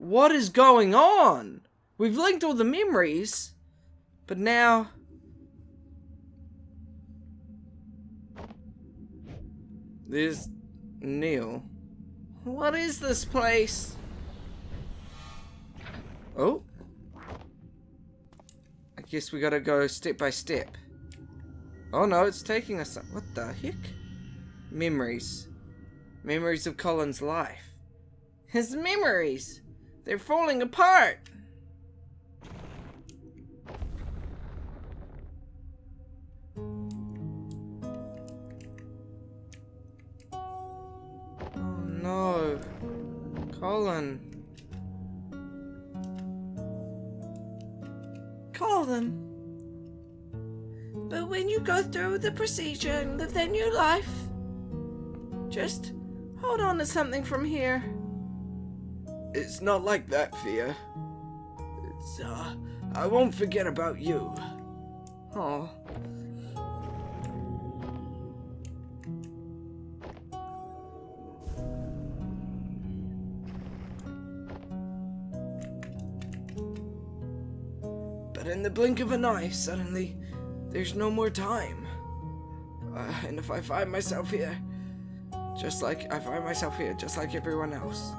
What is going on? We've linked all the memories, but now... There's Neil. What is this place? Oh. I guess we gotta go step by step. Oh no, it's taking us... What the heck? Memories. Memories of Colin's life. His memories! They're falling apart! Oh no. Colin. Colin. But when you go through the procedure and live that new life, just hold on to something from here. It's not like that, Fia. It's, I won't forget about you. Oh. But in the blink of an eye, suddenly, there's no more time. And if I find myself here, just like everyone else,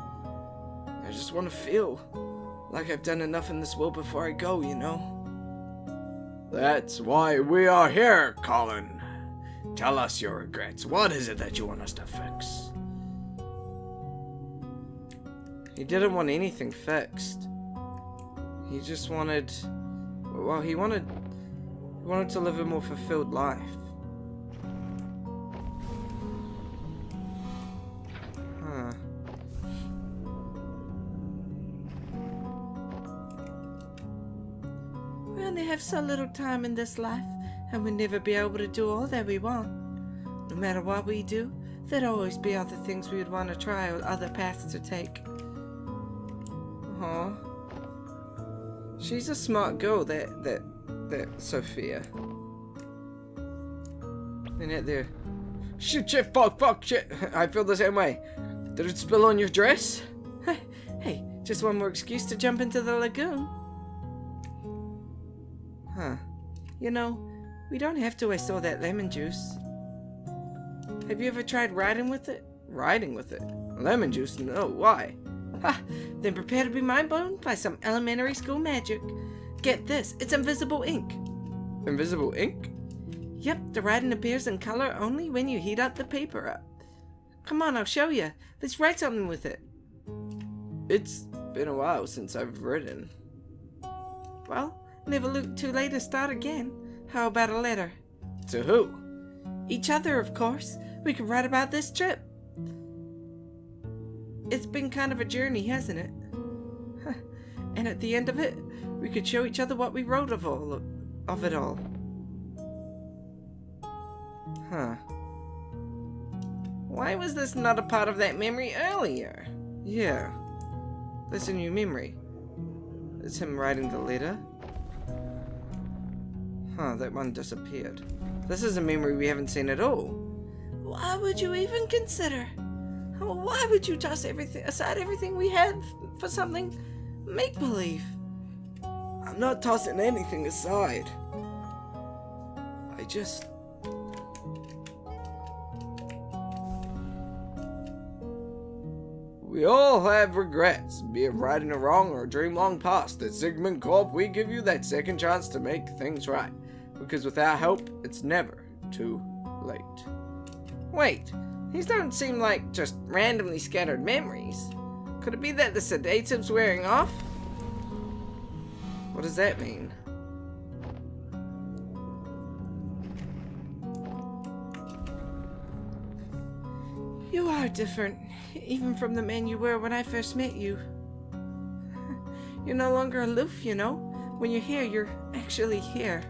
I just want to feel like I've done enough in this world before I go, you know? That's why we are here, Colin. Tell us your regrets. What is it that you want us to fix? He didn't want anything fixed. He just wanted... Well, he wanted to live a more fulfilled life. Huh. We only have so little time in this life, and we'll never be able to do all that we want. No matter what we do, there'd always be other things we would want to try or other paths to take. Aw. She's a smart girl, that Sophia. And yet there... Shit, fuck, shit. I feel the same way. Did it spill on your dress? Hey, just one more excuse to jump into the lagoon. Huh. You know, we don't have to waste all that lemon juice. Have you ever tried riding with it? Riding with it? Lemon juice? No, why? Ha! Then prepare to be mind-blown by some elementary school magic. Get this, it's invisible ink. Invisible ink? Yep, the writing appears in color only when you heat up the paper up. Come on, I'll show you. Let's write something with it. It's been a while since I've written. Well, never look too late to start again. How about a letter? To who? Each other, of course. We could write about this trip. It's been kind of a journey, hasn't it? And at the end of it, we could show each other what we wrote of it all. Huh. Why was this not a part of that memory earlier? Yeah. That's a new memory. It's him writing the letter. Huh, that one disappeared. This is a memory we haven't seen at all. Why would you even consider? Why would you toss everything we had for something make-believe? I'm not tossing anything aside. I just... We all have regrets, be it right and wrong or a dream long past. At Sigmund Corp, we give you that second chance to make things right. Because without help, it's never too late. Wait, these don't seem like just randomly scattered memories. Could it be that the sedative's wearing off? What does that mean? You are different, even from the man you were when I first met you. You're no longer aloof, you know. When you're here, you're actually here.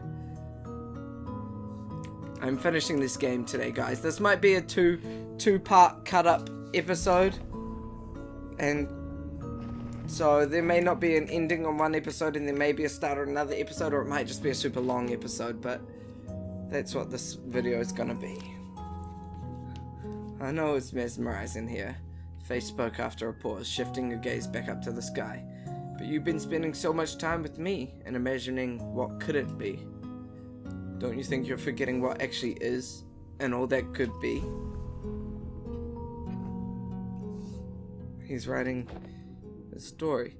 I'm finishing this game today, guys. This might be a two-part cut-up episode. And so there may not be an ending on one episode and there may be a start on another episode, or it might just be a super long episode, but that's what this video is gonna be. I know it's mesmerizing here. Faye spoke after a pause, shifting her gaze back up to the sky. But you've been spending so much time with me and imagining what couldn't be. Don't you think you're forgetting what actually is and all that could be? He's writing a story.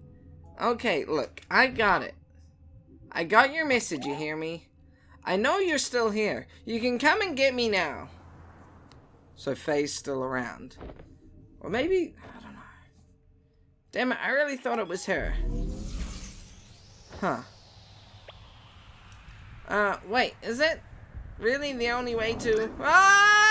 Okay, look, I got it. I got your message, you hear me? I know you're still here. You can come and get me now. So Faye's still around. Or maybe, I don't know. Damn it, I really thought it was her. Huh. Wait, is that really the only way to... Ah!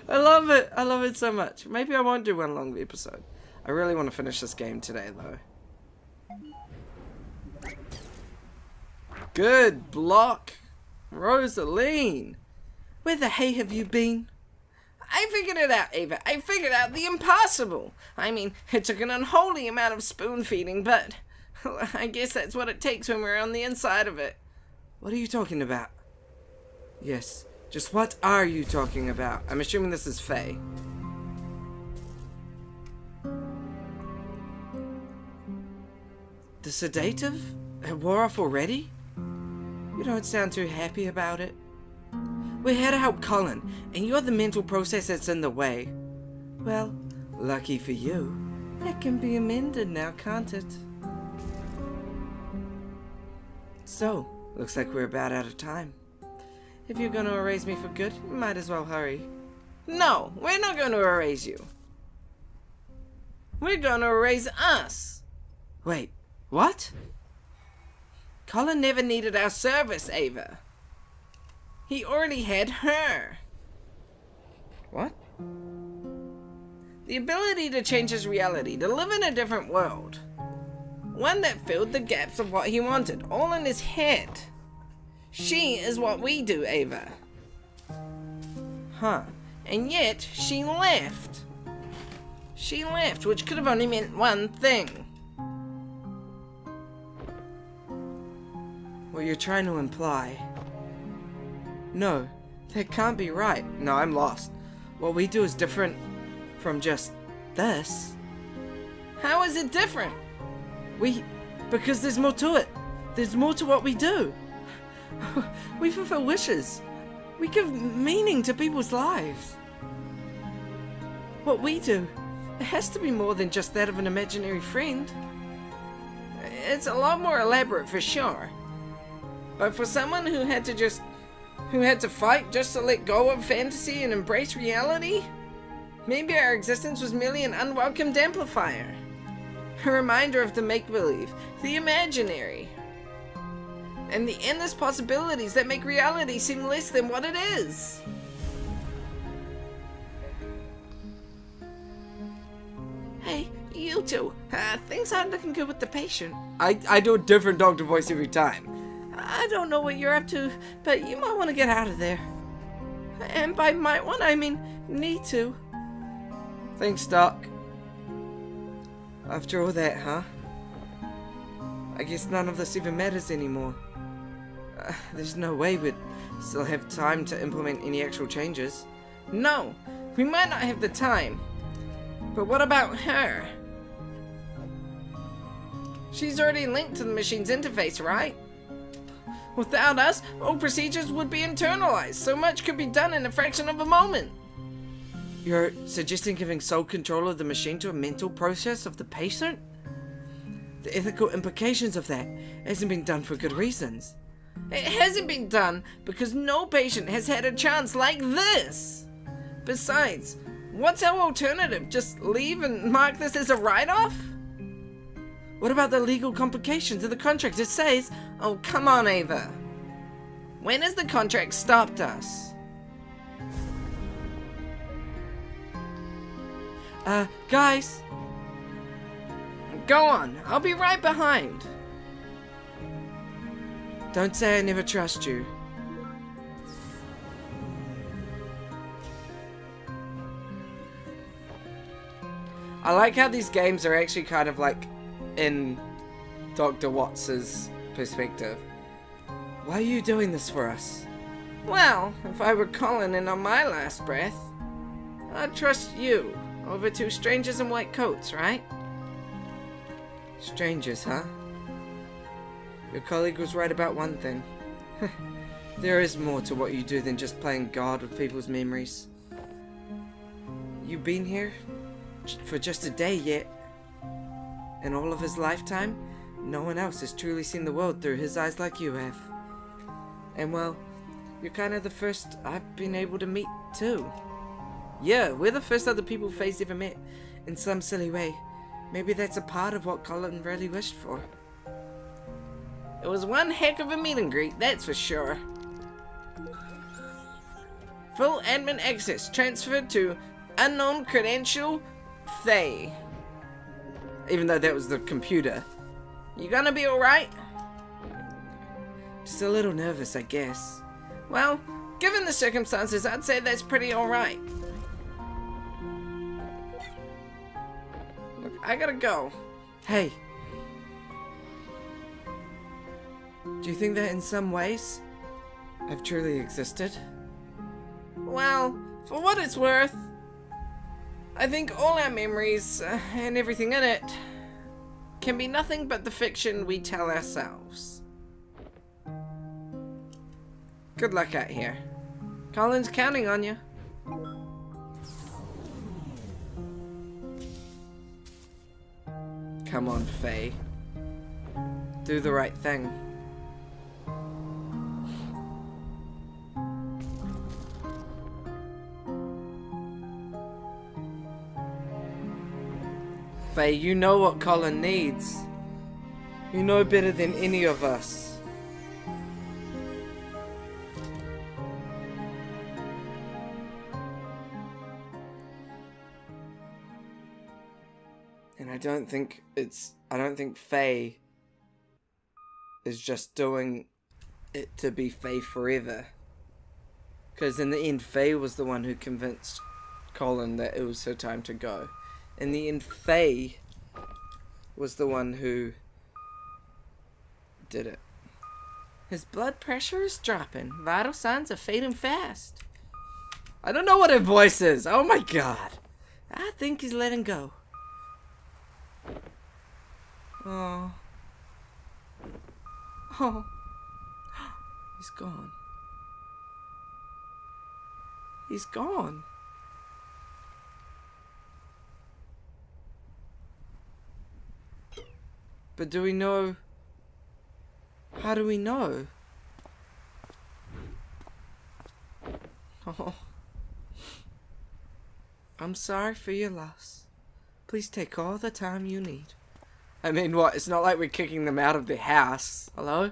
I love it. I love it so much. Maybe I won't do one long episode. I really want to finish this game today, though. Good block, Rosaline. Where the hay have you been? I figured it out, Ava. I figured out the impossible. I mean, it took an unholy amount of spoon feeding, but I guess that's what it takes when we're on the inside of it. What are you talking about? Yes, just what are you talking about? I'm assuming this is Faye. The sedative? It wore off already? You don't sound too happy about it. We're here to help Colin, and you're the mental process that's in the way. Well, lucky for you, that can be amended now, can't it? So, looks like we're about out of time. If you're gonna erase me for good, you might as well hurry. No, we're not gonna erase you. We're gonna erase us. Wait, what? Colin never needed our service, Ava. He already had her. What? The ability to change his reality, to live in a different world. One that filled the gaps of what he wanted, all in his head. She is what we do, Ava. Huh. And yet, she left. She left, which could have only meant one thing. What you're trying to imply... No, that can't be right. No, I'm lost. What we do is different from just this. How is it different? Because there's more to it. There's more to what we do. We fulfill wishes. We give meaning to people's lives. What we do, it has to be more than just that of an imaginary friend. It's a lot more elaborate for sure. But for someone who had to fight just to let go of fantasy and embrace reality, maybe our existence was merely an unwelcomed amplifier. A reminder of the make-believe, the imaginary, and the endless possibilities that make reality seem less than what it is. Hey, you two, things aren't looking good with the patient. I do a different doctor voice every time. I don't know what you're up to, but you might want to get out of there. And by might want, I mean need to. Thanks, Doc. After all that, huh? I guess none of this even matters anymore. There's no way we'd still have time to implement any actual changes. No, we might not have the time. But what about her? She's already linked to the machine's interface, right? Without us, all procedures would be internalized. So much could be done in a fraction of a moment. You're suggesting giving sole control of the machine to a mental process of the patient? The ethical implications of that hasn't been done for good reasons. It hasn't been done because no patient has had a chance like this. Besides, what's our alternative? Just leave and mark this as a write-off? What about the legal complications of the contract? It says, oh, come on, Ava. When has the contract stopped us? Guys. Go on, I'll be right behind. Don't say I never trust you. I like how these games are actually kind of like in Dr. Watts's perspective. Why are you doing this for us? Well, if I were Colin and on my last breath, I'd trust you over two strangers in white coats, right? Strangers, huh? Your colleague was right about one thing. There is more to what you do than just playing God with people's memories. You've been here for just a day yet. In all of his lifetime, no one else has truly seen the world through his eyes like you have. And well, you're kind of the first I've been able to meet too. Yeah, we're the first other people Faye's ever met, in some silly way. Maybe that's a part of what Colin really wished for. It was one heck of a meet and greet, that's for sure. Full admin access transferred to unknown credential Faye. Even though that was the computer. You gonna be alright? Just a little nervous, I guess. Well, given the circumstances, I'd say that's pretty alright. Look, I gotta go. Hey. Do you think that in some ways, I've truly existed? Well, for what it's worth, I think all our memories, and everything in it, can be nothing but the fiction we tell ourselves. Good luck out here. Colin's counting on you. Come on, Faye. Do the right thing. Faye, you know what Colin needs. You know better than any of us. And I don't think Faye is just doing it to be Faye forever. Because in the end, Faye was the one who convinced Colin that it was her time to go. In the end, Faye was the one who did it. His blood pressure is dropping. Vital signs are fading fast. I don't know what her voice is. Oh my god. I think he's letting go. Oh. Oh. He's gone. He's gone. But do we know? How do we know? Oh. I'm sorry for your loss. Please take all the time you need. I mean, what? It's not like we're kicking them out of the house. Hello?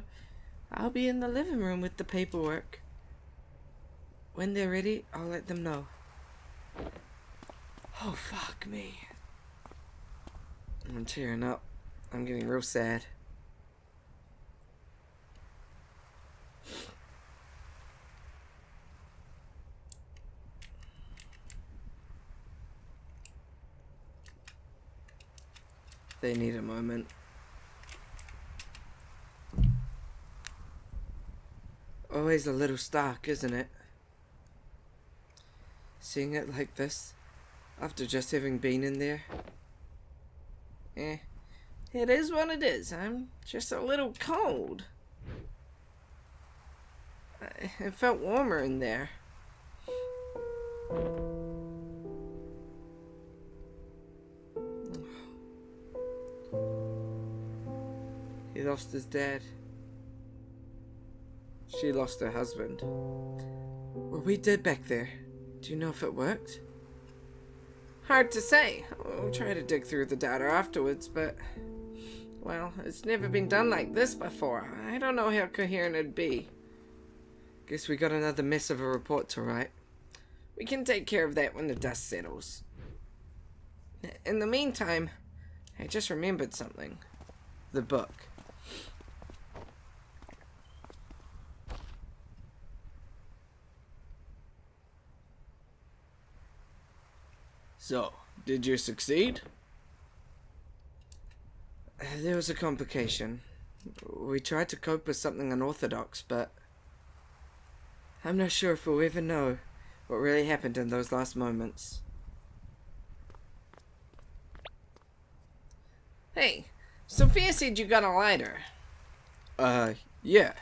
I'll be in the living room with the paperwork. When they're ready, I'll let them know. Oh, fuck me. I'm tearing up. I'm getting real sad. They need a moment. Always a little stark, isn't it? Seeing it like this, after just having been in there. It is what it is. I'm just a little cold. It felt warmer in there. He lost his dad. She lost her husband. What we did back there, do you know if it worked? Hard to say. We'll try to dig through the data afterwards, but... well, it's never been done like this before. I don't know how coherent it'd be. Guess we got another mess of a report to write. We can take care of that when the dust settles. In the meantime, I just remembered something. The book. So, did you succeed? There was a complication. We tried to cope with something unorthodox, but I'm not sure if we'll ever know what really happened in those last moments. Hey, Sophia said you got a lighter. Yeah.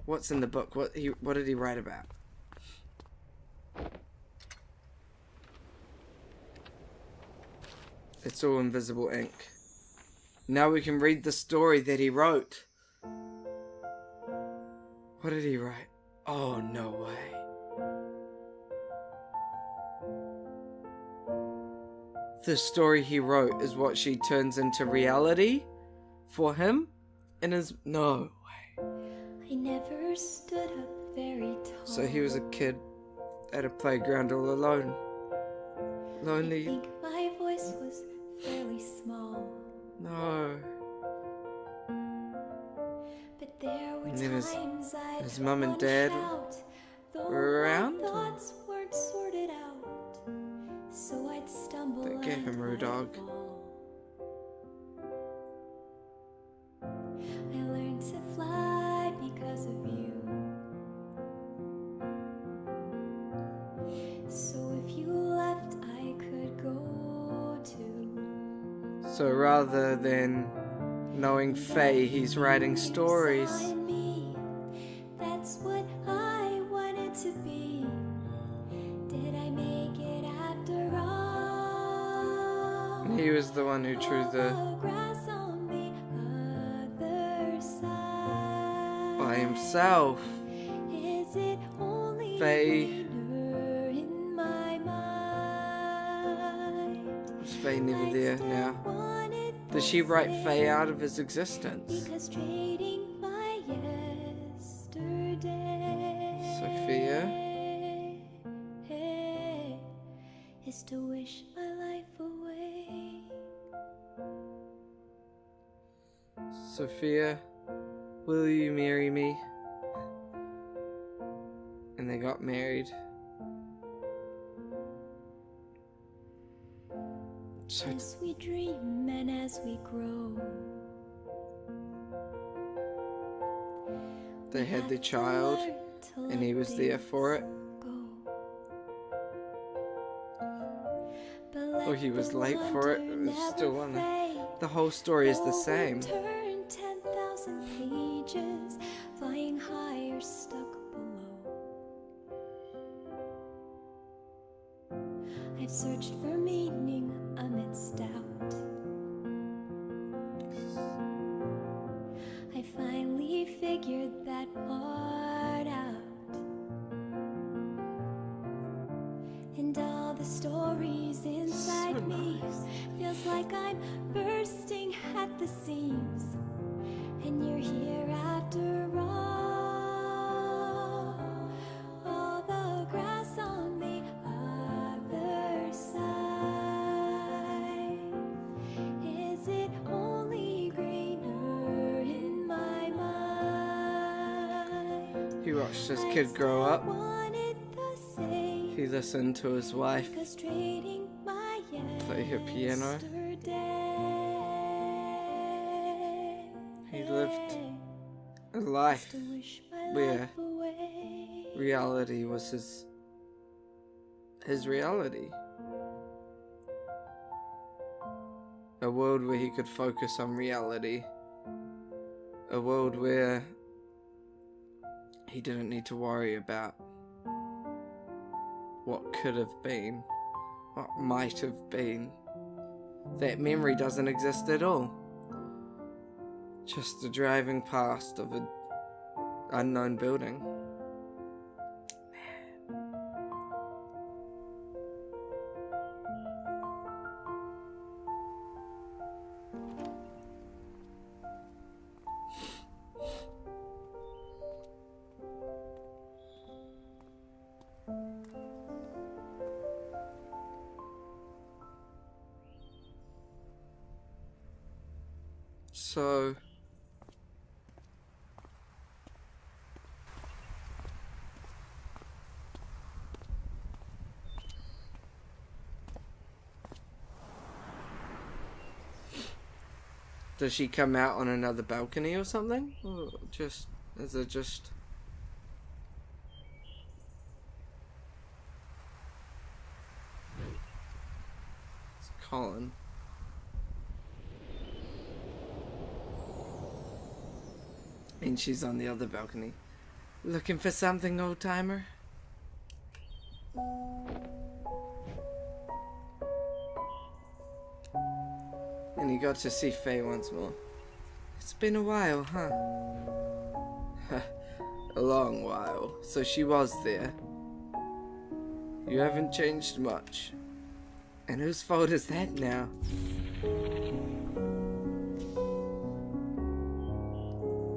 What's in the book? What did he write about? It's all invisible ink. Now we can read the story that he wrote. What did he write? Oh, no way. The story he wrote is what she turns into reality for him and is no way. I never stood up very tall. So he was a kid at a playground all alone. Lonely. I think my voice was fairly small. No. But there were And then times I'd his mum and wanna dad shout, though were around, my thoughts weren't sorted out. So I'd stumble That gave him and Roo I'd Dog. fall. I learned to fly because of you. So if you left, I could go too. So rather than knowing Faye, he's writing stories. Inside me, that's what I wanted to be. Did I make it after all? He was the one who drew the Grass on the other side. by himself. Is it only Faye. greener in my mind? Was Faye never I'd there still now? want it Did she write Faye out of his existence? because trading my yesterday Sophia? is to wish my life away. Sophia, will you marry me? And they got married. So As we dream and as we grow, they had the child, and he was there for it. Or he was late for it. It was still on. The whole story is the same. Turn 10,000 pages, flying high or stuck below. I've searched for meaning amidst doubt. I finally figured that part out. And all the stories inside So me nice. feels like I'm bursting at the seams. And you're here after all. All the grass on the other side. Is it only greener in my mind? He watched his kid grow up. Wanted the same. He listened to his wife Because trading my play her piano. yesterday, He lived a life to wish my where life away. reality was his reality. A world where he could focus on reality. A world where he didn't need to worry about what could have been, what might have been. That memory doesn't exist at all. Just the driving past of an unknown building. So does she come out on another balcony or something? Or just is it just it's Colin. And she's on the other balcony. Looking for something, old timer? And you got to see Faye once more. It's been a while, huh? A long while. So she was there. You haven't changed much. And whose fault is that now?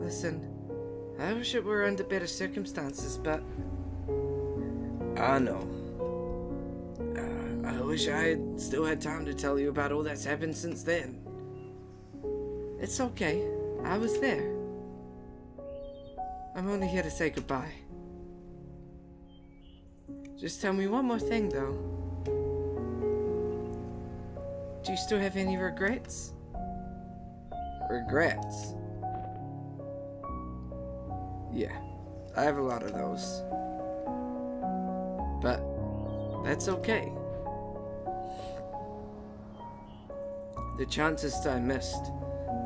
Listen, I wish it were under better circumstances, but I know. I wish I had still had time to tell you about all that's happened since then. It's okay. I was there. I'm only here to say goodbye. Just tell me one more thing, though. Do you still have any regrets? Regrets? Yeah, I have a lot of those. But that's okay. The chances I missed,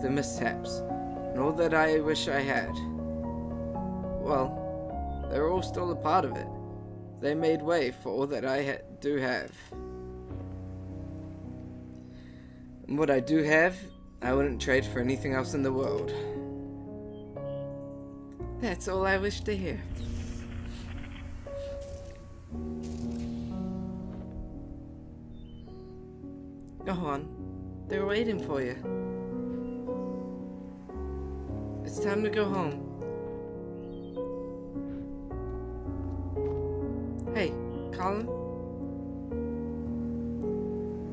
the mishaps, and all that I wish I had, well, they're all still a part of it. They made way for all that I do have. And what I do have, I wouldn't trade for anything else in the world. That's all I wish to hear. Go on. They're waiting for you. It's time to go home. Hey, Colin?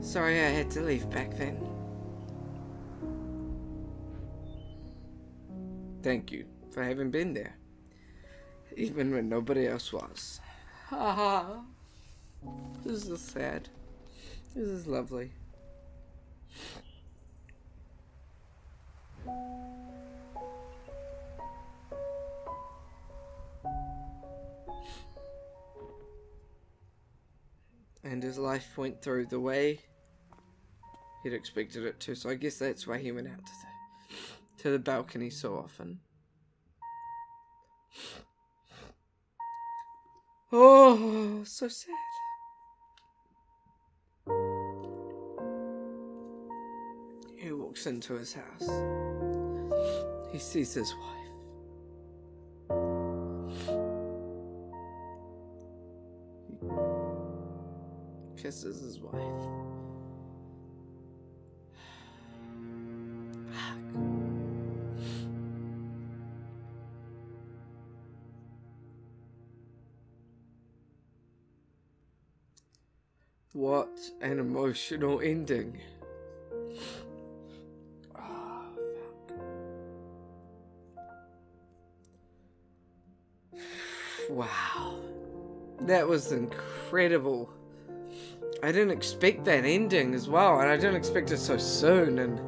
Sorry I had to leave back then. Thank you for having been there. Even when nobody else was. Haha. This is sad. This is lovely. And his life went through the way he'd expected it to, so I guess that's why he went out to the balcony so often. Oh, so sad. He walks into his house. He sees his wife. He kisses his wife. What an emotional ending. Oh, fuck. Wow. That was incredible. I didn't expect that ending as well, and I didn't expect it so soon, and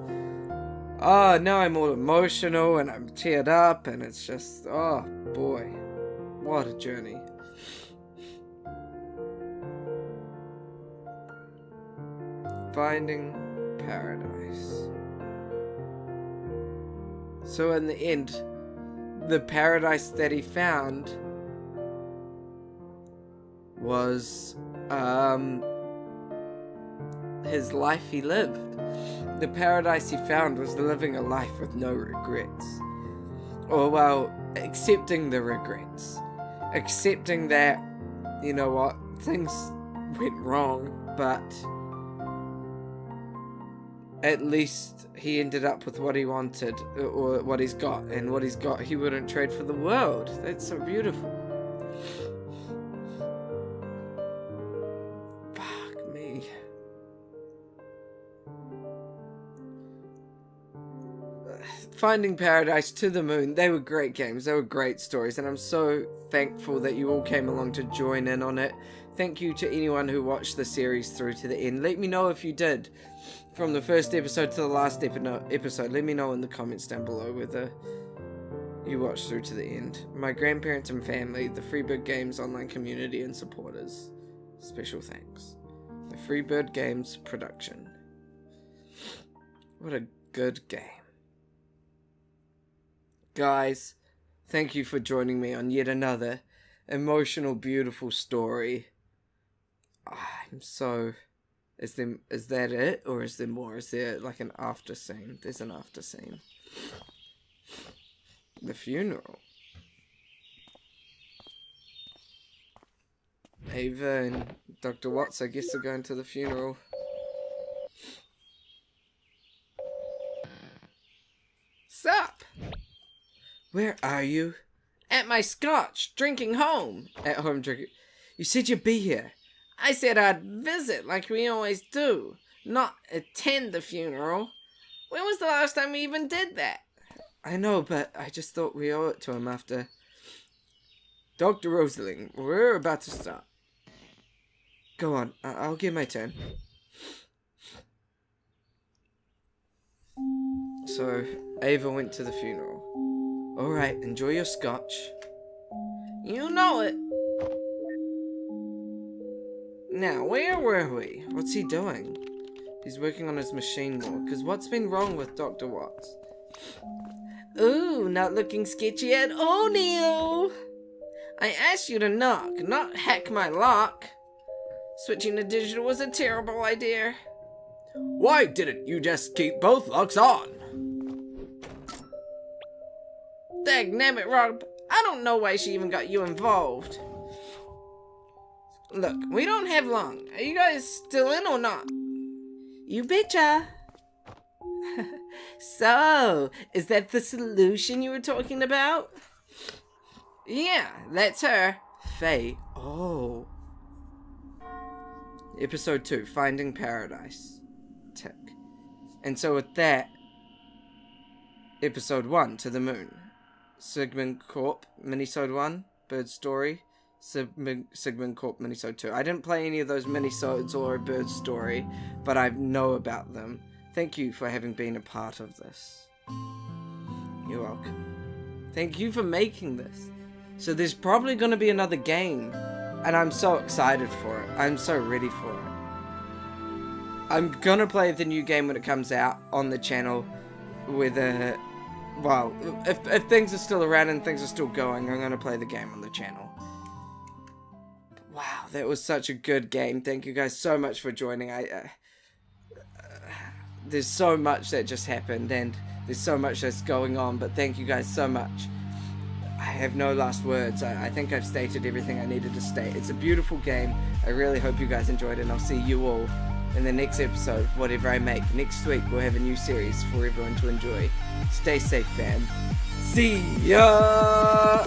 now I'm all emotional and I'm teared up, and it's just, oh boy, what a journey. Finding paradise. So in the end, the paradise that he found was his life he lived. The paradise he found was living a life with no regrets. Or, well, accepting the regrets. Accepting that, you know what, things went wrong, but at least he ended up with what he wanted, or what he's got, and what he's got he wouldn't trade for the world. That's so beautiful. Fuck me. Finding Paradise, To the Moon, they were great games, they were great stories, and I'm so thankful that you all came along to join in on it. Thank you to anyone who watched the series through to the end. Let me know if you did. From the first episode to the last episode, let me know in the comments down below whether you watched through to the end. My grandparents and family, the Freebird Games online community and supporters, special thanks. The Freebird Games production. What a good game. Guys, Thank you for joining me on yet another emotional, beautiful story. I'm so... Is that it? Or is there more? Is there like an after scene? There's an after scene. The funeral. Ava and Dr. Watts, I guess, are going to the funeral. Sup? Where are you? At my scotch, drinking home. At home drinking. You said you'd be here. I said I'd visit like we always do, not attend the funeral. When was the last time we even did that? I know, but I just thought we owe it to him after... Dr. Rosling, we're about to start. Go on, I'll give my turn. So, Ava went to the funeral. Alright, enjoy your scotch. You know it. Now, where were we? What's he doing? He's working on his machine more, because what's been wrong with Dr. Watts? Ooh, not looking sketchy at all, Neil. I asked you to knock, not hack my lock. Switching to digital was a terrible idea. Why didn't you just keep both locks on? Dagnabbit, Rob. I don't know why she even got you involved. Look, we don't have long. Are you guys still in or not? You betcha. So, is that the solution you were talking about? Yeah, that's her. Faye. Oh. Episode 2, Finding Paradise. Tick. And so with that, Episode 1, To the Moon. Sigmund Corp, Minisode 1, Bird Story. Sigmund Corp, Minisode 2. I didn't play any of those minisodes or a Bird Story, but I know about them. Thank you for having been a part of this. You're welcome. Thank you for making this. So there's probably going to be another game, and I'm so excited for it. I'm so ready for it. I'm going to play the new game when it comes out on the channel with a... Well, if things are still around and things are still going, I'm going to play the game on the channel. Wow, that was such a good game. Thank you guys so much for joining. There's so much that just happened, and there's so much that's going on, but thank you guys so much. I have no last words. I think I've stated everything I needed to state. It's a beautiful game. I really hope you guys enjoyed it, and I'll see you all in the next episode of whatever I make. Next week, we'll have a new series for everyone to enjoy. Stay safe, fam. See ya!